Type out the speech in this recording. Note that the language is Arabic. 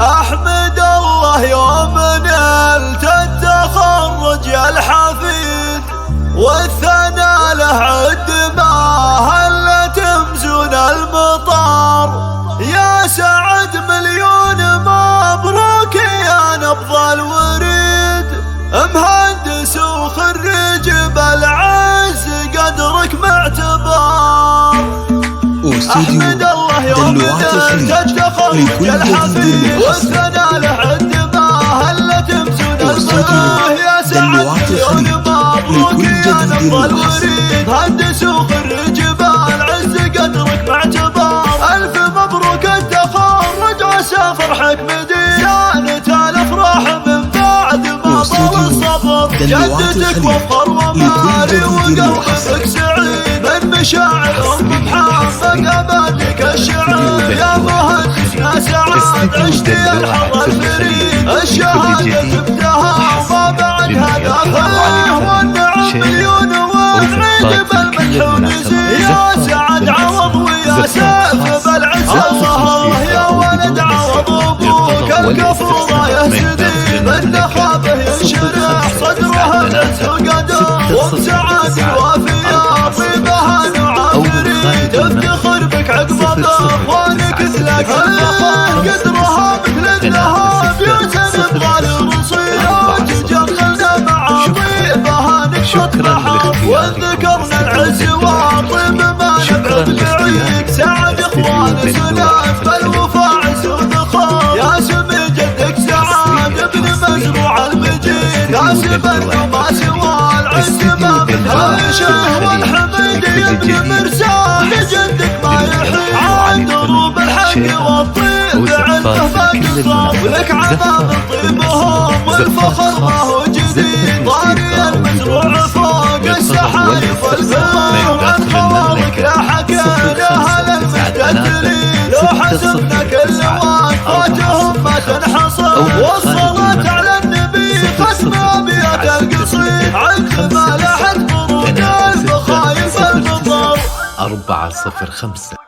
أحمد الله يوم نلت التخرج يا الحفيد، والثنى له عد ما هل تمزون المطار. يا سعد مليون مبروك يا نبض الوريد، مهندس وخريج بالعز قدرك معتبر. أحمد الله يوم نلت التخرج يا الحفيد، والثنى له عد ما هل تمزون المطار. يا سعد مليون مبروك يا نبض الوريد، مهندس وخريج بالعز قدرك معتبر. ألف مبروك التخرج وعسى فرحك مديد، كانت الأفراح من بعد ما طال الصبر. جدتك وفخر ومالي وقلبك سعيد، من مشاعر أم محمد أبانك الشعر. يا مهندسنا سعاد عشتي الحظ الفريد، الشهادة جبتها وما بعدها داخله، والنعم مليون والعيد بالمدحون يزيد. يا سعد عوض ويا سيف بالعز الله، يا ولد عوض ابوك الكفوضة يهتدي، من خابه ينشرح صدره العز وقدر. وبسعاد الوافية طيبها نعافري، تفتخر بك عقب اخوانك تلاقي الفخر. قدرها مثل الذهب يوسف نبغى الرصيد، تجملنا مع طيبها نكشف بحر. وذكرنا العز والطيب ما نبعد بعيد، سعد اخوان سلام بالوفا عز ودخار. يا سمي جدك سعاد ابن مزروع المجيد، كاسب ما سوى العز ما مثله. والحميد ابن مرسال جدك ما يحيد، عن دروب الحق والطيب عنده فاق. ولك عمام طيبهم والفخر ما هو جديد، طاري المزروع فوق السحايف والبيض. عن خوارك لا حكينا للمجتهدين، لو حسبنا كل وقفاتهم ما تنحصر. والصلاة على النبي ختم أبيات القصيد، عند ما لحت برود البخايف المطر. 405